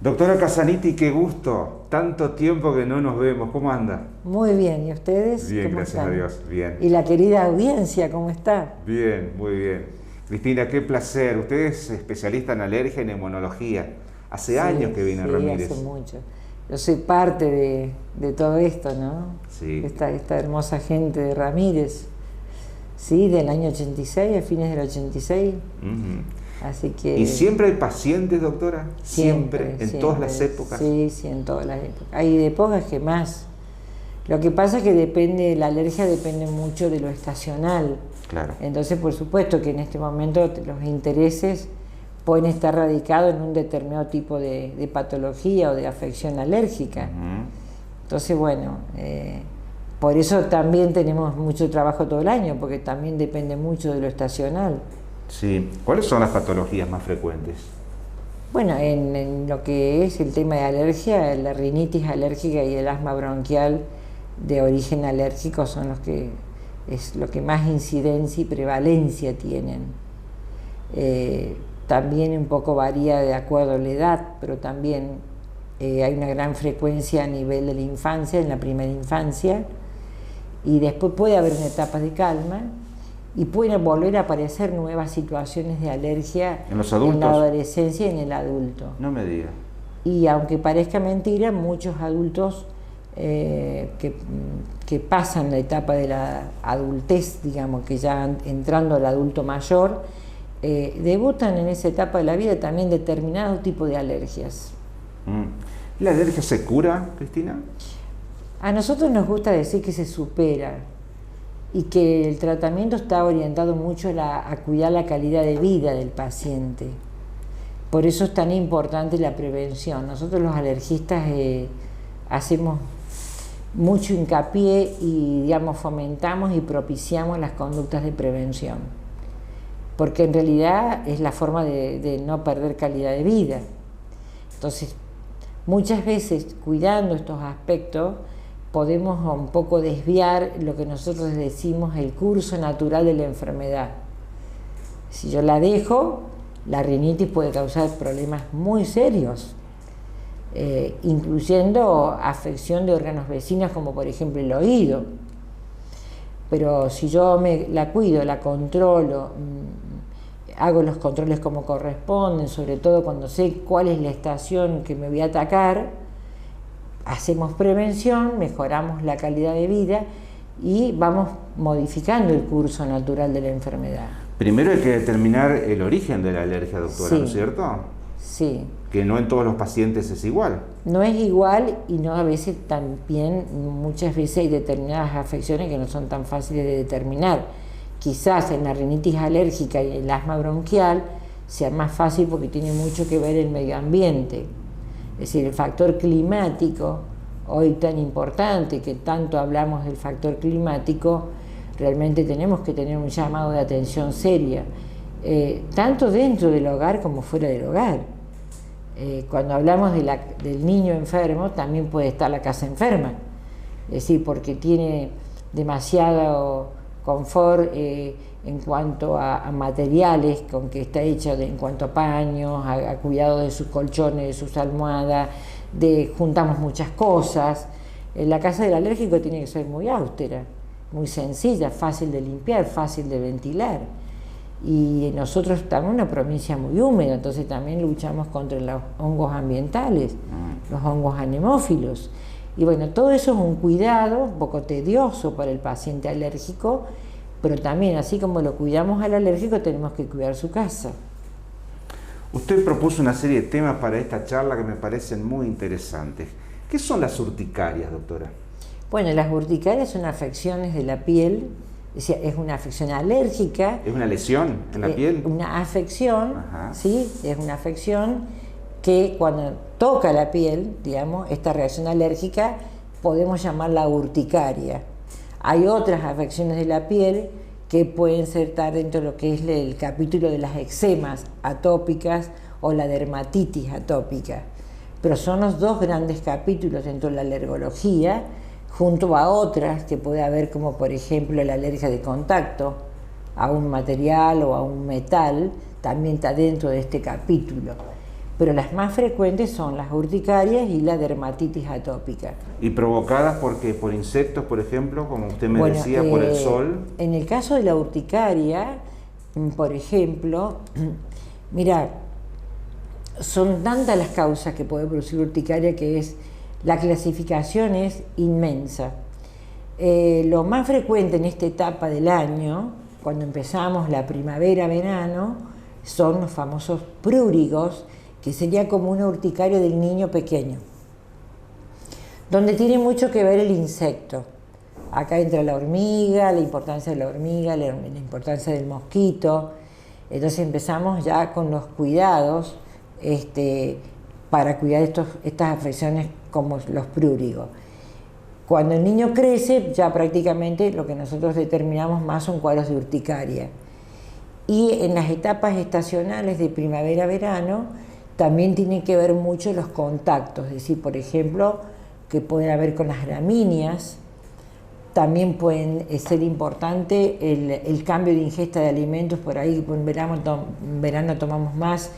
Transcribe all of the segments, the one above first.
Doctora Casaniti, qué gusto. Tanto tiempo que no nos vemos. ¿Cómo anda? Muy bien. ¿Y ustedes? Bien, ¿Cómo gracias están? a Dios. Bien. ¿Y la querida audiencia, cómo está? Bien, muy bien. Cristina, qué placer. Usted es especialista en alergia y neumonología. Hace años que viene Ramírez. Sí, hace mucho. Yo soy parte de todo esto, ¿no? Sí. Esta hermosa gente de Ramírez. Sí, del año 86, a fines del 86. Así que... ¿Y siempre hay pacientes, doctora? ¿Siempre? ¿En todas las épocas? Sí, sí, en todas las épocas. Hay épocas que más. Lo que pasa es que depende, la alergia depende mucho de lo estacional. Claro. Entonces, por supuesto que en este momento los intereses pueden estar radicados en un determinado tipo de patología o de afección alérgica. Entonces, bueno, por eso también tenemos mucho trabajo todo el año, porque también depende mucho de lo estacional. Sí. ¿Cuáles son las patologías más frecuentes? Bueno, en lo que es el tema de alergia, la rinitis alérgica y el asma bronquial de origen alérgico son los que es lo que más incidencia y prevalencia tienen. También un poco varía de acuerdo a la edad, pero también hay una gran frecuencia a nivel de la infancia, en la primera infancia, y después puede haber una etapa de calma y pueden volver a aparecer nuevas situaciones de alergia ¿En los adultos? En la adolescencia y en el adulto. No me diga. Y aunque parezca mentira, muchos adultos que pasan la etapa de la adultez, digamos, que ya entrando al adulto mayor, debutan en esa etapa de la vida también determinado tipo de alergias. ¿La alergia se cura, Cristina? A nosotros nos gusta decir que se supera y que el tratamiento está orientado mucho a cuidar la calidad de vida del paciente. Por eso es tan importante la prevención. Nosotros los alergistas hacemos mucho hincapié y, digamos, fomentamos y propiciamos las conductas de prevención, porque en realidad es la forma de no perder calidad de vida. Entonces, muchas veces, cuidando estos aspectos, podemos un poco desviar lo que nosotros decimos el curso natural de la enfermedad. Si yo la dejo, la rinitis puede causar problemas muy serios, incluyendo afección de órganos vecinos como por ejemplo el oído. Pero si yo la cuido, la controlo, hago los controles como corresponden, sobre todo cuando sé cuál es la estación que me voy a atacar, hacemos prevención, mejoramos la calidad de vida y vamos modificando el curso natural de la enfermedad. Primero hay que determinar el origen de la alergia, doctora, Sí. ¿no es cierto? Sí. Que no en todos los pacientes es igual. No es igual y no a veces también, muchas veces hay determinadas afecciones que no son tan fáciles de determinar. Quizás en la rinitis alérgica y el asma bronquial sea más fácil porque tiene mucho que ver el medio ambiente. Es decir, el factor climático, hoy tan importante que tanto hablamos del factor climático, realmente tenemos que tener un llamado de atención seria, tanto dentro del hogar como fuera del hogar. Cuando hablamos del niño enfermo, también puede estar la casa enferma, es decir, porque tiene demasiado confort en cuanto a materiales con que está hecha, en cuanto a paños, a cuidado de sus colchones, de sus almohadas, juntamos muchas cosas. La casa del alérgico tiene que ser muy austera, muy sencilla, fácil de limpiar, fácil de ventilar. Y nosotros estamos en una provincia muy húmeda, entonces también luchamos contra los hongos ambientales, los hongos anemófilos. Y bueno, todo eso es un cuidado un poco tedioso para el paciente alérgico, pero también, así como lo cuidamos al alérgico, tenemos que cuidar su casa. Usted propuso una serie de temas para esta charla que me parecen muy interesantes. ¿Qué son las urticarias, doctora? Bueno, las urticarias son afecciones de la piel, es una afección alérgica. ¿Es una lesión en la piel? Una afección, ¿sí? Es una afección que cuando toca la piel, digamos, esta reacción alérgica, podemos llamarla urticaria. Hay otras afecciones de la piel que pueden estar dentro de lo que es el capítulo de las eczemas atópicas o la dermatitis atópica. Pero son los dos grandes capítulos dentro de la alergología, junto a otras que puede haber, como por ejemplo la alergia de contacto a un material o a un metal, también está dentro de este capítulo. pero las más frecuentes son las urticarias y la dermatitis atópica. ¿Y provocadas por insectos, por ejemplo, como usted me decía, por el sol? En el caso de la urticaria, por ejemplo, mira, son tantas las causas que puede producir urticaria que la clasificación es inmensa. Lo más frecuente en esta etapa del año, cuando empezamos la primavera-verano, son los famosos prurigos, que sería como una urticaria del niño pequeño, donde tiene mucho que ver el insecto. Acá entra la hormiga, la importancia de la hormiga, la importancia del mosquito. Entonces empezamos ya con los cuidados para cuidar estas afecciones como los prurigos. Cuando el niño crece, ya prácticamente lo que nosotros determinamos más son cuadros de urticaria. Y en las etapas estacionales de primavera-verano también tiene que ver mucho los contactos, es decir, por ejemplo, que pueden haber con las gramíneas. También pueden ser importante el cambio de ingesta de alimentos, por ahí en verano tomamos más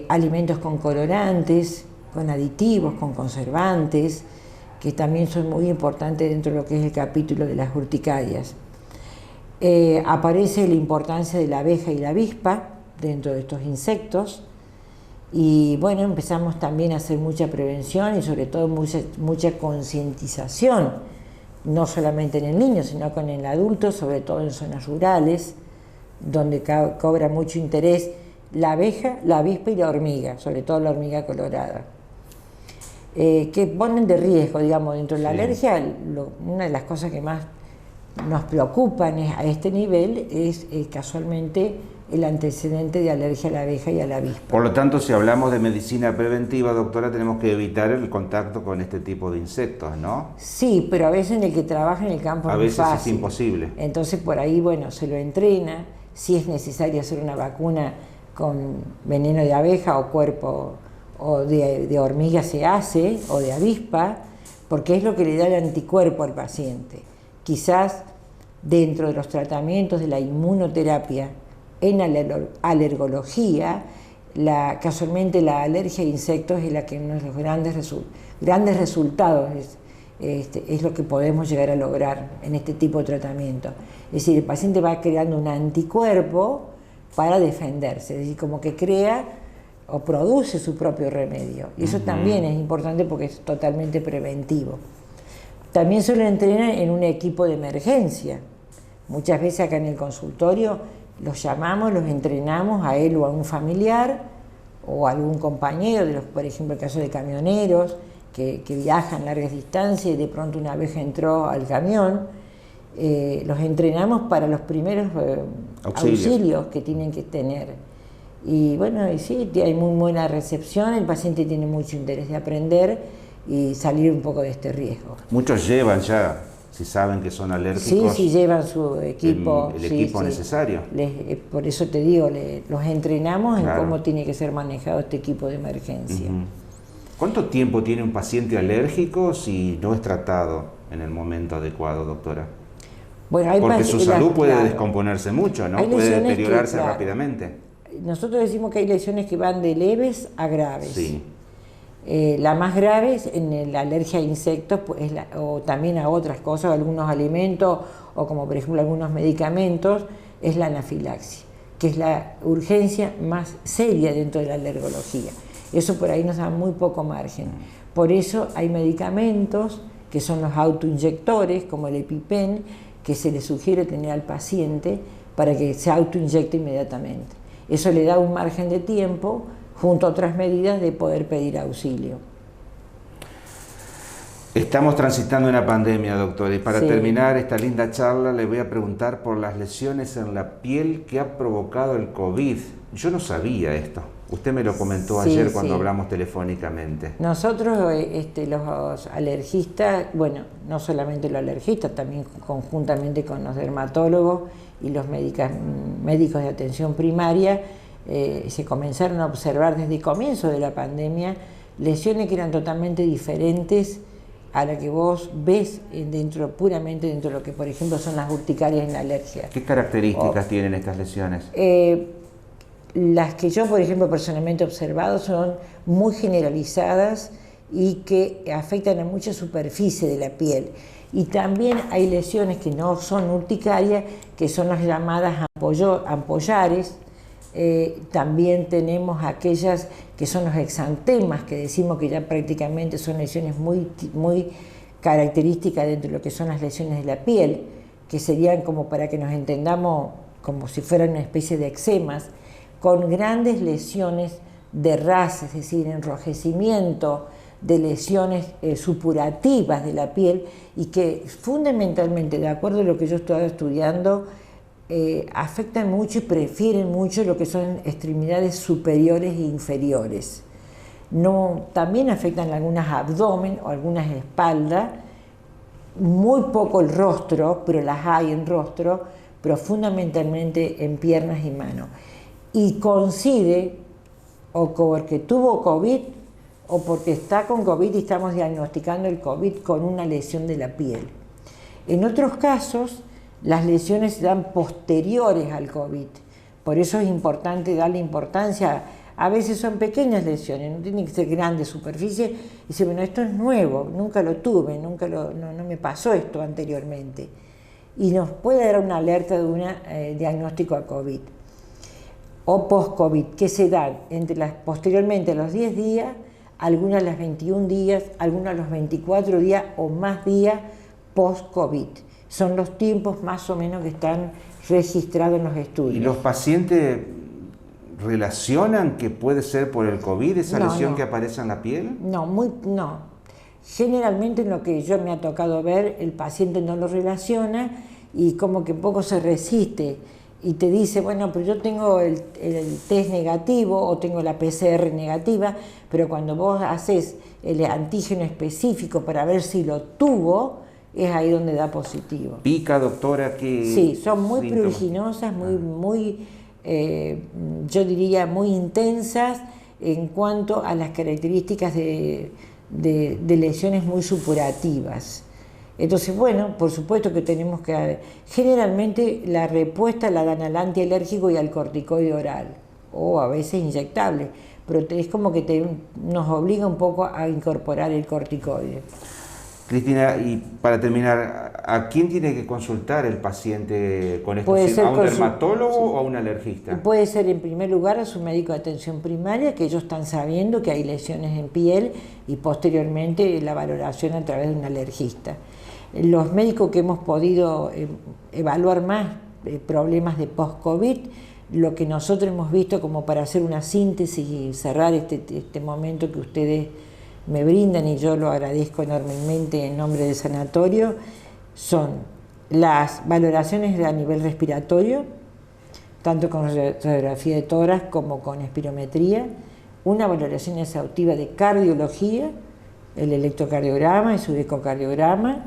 alimentos con colorantes, con aditivos, con conservantes, que también son muy importantes dentro de lo que es el capítulo de las urticarias. Aparece la importancia de la abeja y la avispa dentro de estos insectos, y bueno, empezamos también a hacer mucha prevención y sobre todo mucha concientización, no solamente en el niño, sino con el adulto, sobre todo en zonas rurales, donde cobra mucho interés la abeja, la avispa y la hormiga, sobre todo la hormiga colorada, que ponen de riesgo, digamos, dentro de la alergia. Una de las cosas que más nos preocupan a este nivel es casualmente el antecedente de alergia a la abeja y a la avispa. Por lo tanto, si hablamos de medicina preventiva, doctora, tenemos que evitar el contacto con este tipo de insectos, ¿no? Sí, pero a veces en el que trabaja en el campo a veces fácil. Es imposible. Entonces por ahí, bueno, se lo entrena. Si es necesario hacer una vacuna con veneno de abeja o cuerpo o de hormiga se hace, o de avispa, porque es lo que le da el anticuerpo al paciente. Quizás dentro de los tratamientos de la inmunoterapia en alergología, casualmente la alergia a insectos es la que uno de los grandes resultados es lo que podemos llegar a lograr en este tipo de tratamiento. Es decir, el paciente va creando un anticuerpo para defenderse, es decir, como que crea o produce su propio remedio. Y eso también es importante porque es totalmente preventivo. También se lo entrena en un equipo de emergencia. Muchas veces acá en el consultorio los llamamos, los entrenamos a él o a un familiar o a algún compañero, por ejemplo el caso de camioneros que viajan largas distancias y de pronto una abeja entró al camión. Los entrenamos para los primeros auxilios que tienen que tener. Y bueno, y sí, hay muy buena recepción, el paciente tiene mucho interés de aprender y salir un poco de este riesgo. Muchos llevan ya, si saben que son alérgicos. Sí, llevan su equipo. El equipo necesario. Por eso te digo, los entrenamos en cómo tiene que ser manejado este equipo de emergencia. ¿Cuánto tiempo tiene un paciente alérgico si no es tratado en el momento adecuado, doctora? Bueno, porque su salud puede descomponerse mucho, ¿no? Puede deteriorarse rápidamente. Nosotros decimos que hay lesiones que van de leves a graves. Sí. La más grave es en la alergia a insectos pues, o también a otras cosas, algunos alimentos o como por ejemplo algunos medicamentos, es la anafilaxis, que es la urgencia más seria dentro de la alergología. Eso por ahí nos da muy poco margen. Por eso hay medicamentos que son los autoinyectores, como el EpiPen, que se le sugiere tener al paciente para que se autoinyecte inmediatamente. Eso le da un margen de tiempo junto a otras medidas de poder pedir auxilio. Estamos transitando una pandemia, doctora, y para terminar esta linda charla le voy a preguntar por las lesiones en la piel que ha provocado el COVID. Yo no sabía esto. Usted me lo comentó ayer cuando hablamos telefónicamente. Nosotros, los alergistas, bueno, no solamente los alergistas, también conjuntamente con los dermatólogos y los médicos de atención primaria, se comenzaron a observar desde el comienzo de la pandemia lesiones que eran totalmente diferentes a la que vos ves puramente dentro de lo que, por ejemplo, son las urticarias en la alergia. ¿Qué características tienen estas lesiones? Las que yo, por ejemplo, personalmente he observado son muy generalizadas y que afectan a mucha superficie de la piel. Y también hay lesiones que no son urticarias, que son las llamadas ampollares. También tenemos aquellas que son los exantemas, que decimos que ya prácticamente son lesiones muy características dentro de lo que son las lesiones de la piel, que serían, como para que nos entendamos, como si fueran una especie de eczemas, con grandes lesiones de ras, es decir, enrojecimiento, de lesiones supurativas de la piel, y que fundamentalmente, de acuerdo a lo que yo estoy estudiando, afectan mucho y prefieren mucho lo que son extremidades superiores e inferiores. También afectan algunas abdomen o algunas espaldas, muy poco el rostro, pero las hay en rostro, pero fundamentalmente en piernas y manos. Y coincide o porque tuvo COVID o porque está con COVID y estamos diagnosticando el COVID con una lesión de la piel. En otros casos, las lesiones se dan posteriores al COVID. Por eso es importante darle importancia. A veces son pequeñas lesiones, no tienen que ser grandes superficies. Y dice, bueno, esto es nuevo, nunca lo tuve, no me pasó esto anteriormente. Y nos puede dar una alerta de un diagnóstico a COVID. O post-COVID, que se dan posteriormente a los 10 días, algunas a los 21 días, algunas a los 24 días o más días post-COVID. Son los tiempos más o menos que están registrados en los estudios. ¿Y los pacientes relacionan que puede ser por el COVID esa lesión que aparece en la piel? No. Generalmente en lo que yo me ha tocado ver, el paciente no lo relaciona y como que poco se resiste. Y te dice, bueno, pero yo tengo el test negativo o tengo la PCR negativa, pero cuando vos haces el antígeno específico para ver si lo tuvo, es ahí donde da positivo. ¿Pica, doctora? Sí, son muy pruriginosas, yo diría muy intensas en cuanto a las características de lesiones muy supurativas. Entonces, bueno, por supuesto que tenemos que... Generalmente la respuesta la dan al antialérgico y al corticoide oral, o a veces inyectable, pero es como que nos obliga un poco a incorporar el corticoide. Cristina, y para terminar, ¿a quién tiene que consultar el paciente con esto? ¿A un dermatólogo o a un alergista? Puede ser en primer lugar a su médico de atención primaria, que ellos están sabiendo que hay lesiones en piel, y posteriormente la valoración a través de un alergista. Los médicos que hemos podido evaluar más problemas de post-COVID, lo que nosotros hemos visto como para hacer una síntesis y cerrar este momento que ustedes me brindan, y yo lo agradezco enormemente en nombre del sanatorio, son las valoraciones a nivel respiratorio, tanto con radiografía de tórax como con espirometría, una valoración exhaustiva de cardiología, el electrocardiograma y su ecocardiograma,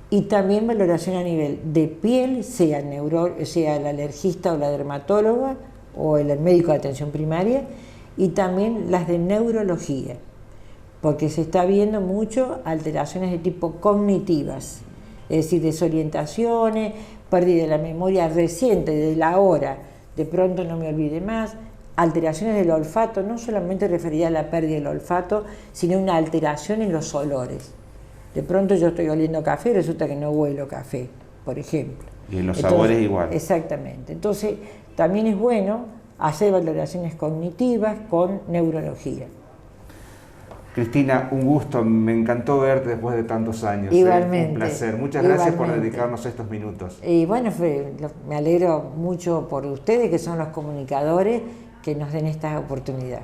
y también valoración a nivel de piel, sea el alergista o la dermatóloga o el médico de atención primaria, y también las de neurología, porque se está viendo mucho alteraciones de tipo cognitivas, es decir, desorientaciones, pérdida de la memoria reciente, de la hora, de pronto no me olvide más, alteraciones del olfato, no solamente referida a la pérdida del olfato, sino una alteración en los olores. De pronto yo estoy oliendo café y resulta que no huelo café, por ejemplo. Y en los sabores igual. Exactamente. Entonces, también es bueno hacer valoraciones cognitivas con neurología. Cristina, un gusto, me encantó verte después de tantos años. Igualmente. Un placer. Muchas gracias por dedicarnos estos minutos. Y bueno, me alegro mucho por ustedes, que son los comunicadores, que nos den esta oportunidad.